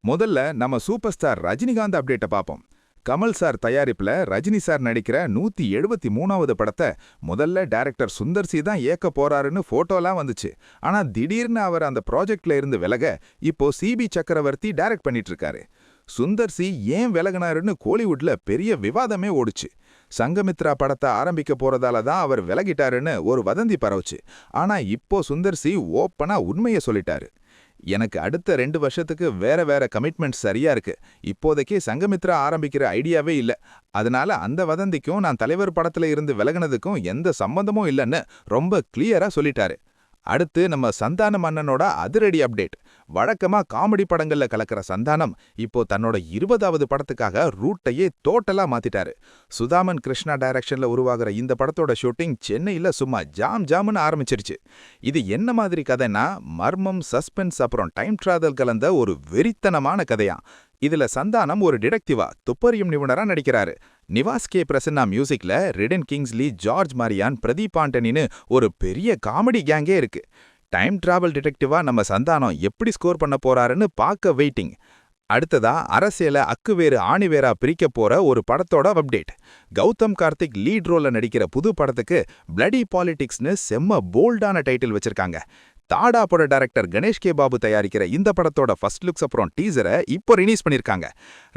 முதல்ல நம்ம super star Rajinikanth அப்டேட்ட பாப்போம். கமல் சார் தயாரிப்புல ரஜினி சார் நடிக்கிற 173வது படத்தை முதல்ல டைரக்டர் சுந்தர் சி தான் இயக்க போறாருன்னு போட்டோலாம் வந்துச்சு. ஆனா திடீர்னு அவர் அந்த ப்ராஜெக்ட்ல இருந்து விலக இப்போ சிபி சக்கரவர்த்தி டைரக்ட் பண்ணிட்டு இருக்காரு. சுந்தர் சி ஏன் விலகினாருன்னு கோலிவுட்ல பெரிய விவாதமே ஓடுச்சு. சங்கமித்ரா படத்தை ஆரம்பிக்க போறதால தான் அவர் விலகிட்டாருன்னு ஒரு வதந்தி பரவுச்சு. ஆனா இப்போ சுந்தர் சி ஓப்பனா உண்மையை சொல்லிட்டாரு. எனக்கு அடுத்த 2 வருஷத்துக்கு வேற வேற கமிட்மெண்ட் சரியா இருக்கு. இப்போதைக்கு சங்கமித்ரா ஆரம்பிக்கிற ஐடியாவே இல்ல. அதனால அந்த வதந்திக்கும் நான் தலைவர் படத்துல இருந்து விலகினதுக்கும் எந்த சம்பந்தமும் இல்லைன்னு ரொம்ப கிளியரா சொல்லிட்டாரு. அடுத்து நம்ம சந்தானம் அண்ணனோட அதிரடி அப்டேட். வழக்கமா காமெடி படங்கள்ல கலக்கிற சந்தானம் இப்போ தன்னோட 20வது படத்துக்காக ரூட்டையே டோட்டலா மாத்திட்டாரு. சுதாமன் கிருஷ்ணா டைரக்ஷன்ல உருவாகிற இந்த படத்தோட ஷூட்டிங் சென்னையில சும்மா ஜாம்னு ஆரம்பிச்சிருச்சு. இது என்ன மாதிரி கதைன்னா மர்மம், சஸ்பென்ஸ் அப்புறம் டைம் டிராவல் கலந்த ஒரு வெறித்தனமான கதையா. இதுல சந்தானம் ஒரு டிடெக்டிவா துப்பறியும் நிபுணரா நடிக்கிறாரு. நிவாஸ் கே பிரசன்னா மியூசிக்ல ரிடன் கிங்ஸ்லி, ஜார்ஜ் மாரியான், பிரதீப் ஆண்டனின்னு ஒரு பெரிய காமெடி கேங்கே இருக்கு. டைம் டிராவல் டிடெக்டிவா நம்ம சந்தானம் எப்படி ஸ்கோர் பண்ண போறாருன்னு பார்க்க வெயிட்டிங். அடுத்ததா அரசியல அக்குவேறு ஆணிவேரா பிரிக்க போற ஒரு படத்தோட அப்டேட். கௌதம் கார்த்திக் லீட் ரோல்ல நடிக்கிற புது படத்துக்கு பிளடி பாலிடிக்ஸ்னு செம்ம போல்டான டைட்டில் வச்சிருக்காங்க. தாடா பட டைரக்டர் கணேஷ் கே பாபு தயாரிக்கிற இந்த படத்தோட ஃபர்ஸ்ட் லுக்ஸ் அப்புறம் டீசரை இப்போ ரிலீஸ் பண்ணிருக்காங்க.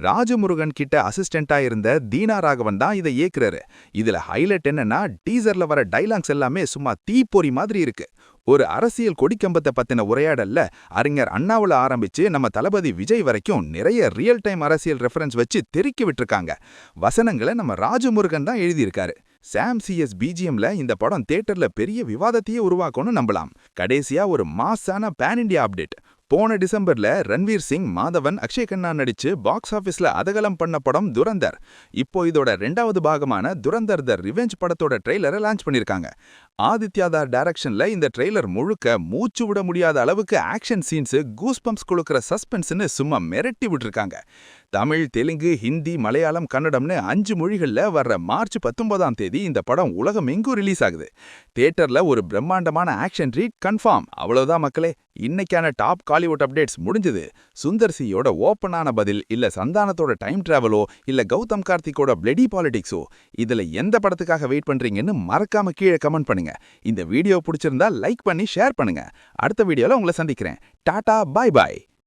ராஜமுருகன் கிட்ட அசிஸ்டண்டா இருந்த தீனா ராகவன் தான் இதை இயக்குறாரு. இதுல ஹைலைட் என்னன்னா டீசர்ல வர டைலாக்ஸ் எல்லாமே சும்மா தீப்பொறி மாதிரி இருக்கு. ஒரு அரசியல் கொடிக்கம்பத்தை பத்தின உரையாடல்ல அறிஞர் அண்ணாவுல ஆரம்பிச்சு நம்ம தளபதி விஜய் வரைக்கும் நிறைய ரியல் டைம் அரசியல் ரெஃபரன்ஸ் வச்சு தெறிக்கி விட்டுருக்காங்க. வசனங்களை நம்ம ராஜமுருகன் தான் எழுதியிருக்காரு. சாம் சிஎஸ் பிஜிஎம்ல இந்த படம் தியேட்டர்ல பெரிய விவாதத்தையே உருவாக்கும்னு நம்பலாம். கடைசியா ஒரு மாஸான பேன் இண்டியா அப்டேட். போன டிசம்பர்ல ரன்வீர் சிங், மாதவன், அக்ஷய் கண்ணா நடிச்சு பாக்ஸ் ஆபீஸ்ல அதகலம் பண்ண படம் துரந்தர். இப்போ இதோட 2வது பாகமான துரந்தர் த ரிவெஞ்ச் படத்தோட ட்ரெய்லரை லான்ச் பண்ணிருக்காங்க. ஆதித்யா தார் டைரக்ஷன்ல இந்த ட்ரெய்லர் முழுக்க மூச்சு விட முடியாத அளவுக்கு ஆக்ஷன் சீன்ஸ், கூஸ்பம்ப்ஸ் கொடுக்கிற சஸ்பென்ஸ்னு சும்மா மிரட்டி விட்டுருக்காங்க. தமிழ், தெலுங்கு, ஹிந்தி, மலையாளம், கன்னடம்னு 5 மொழிகள்ல வர்ற மார்ச் 19ஆம் தேதி இந்த படம் உலகம் எங்கும் ரிலீஸ் ஆகுது. தியேட்டர்ல ஒரு பிரம்மாண்டமான ஆக்ஷன் ரீட் கன்ஃபார்ம். அவ்வளவுதான் மக்களே, இன்னைக்கான டாப் காலிவுட் அப்டேட்ஸ் முடிஞ்சது. சுந்தர் சியோட ஓப்பனான பதில், இல்ல சந்தானத்தோட டைம் டிராவலோ, இல்ல கௌதம் கார்த்திக்கோட பிளடி பாலிடிக்ஸோ, இதுல எந்த படத்துக்காக வெயிட் பண்றீங்கன்னு மறக்காம கீழே கமெண்ட் பண்ணுங்க. இந்த வீடியோ பிடிச்சிருந்தா லைக் பண்ணி ஷேர் பண்ணுங்க. அடுத்த வீடியோல உங்களை சந்திக்கிறேன். Tata, bye bye.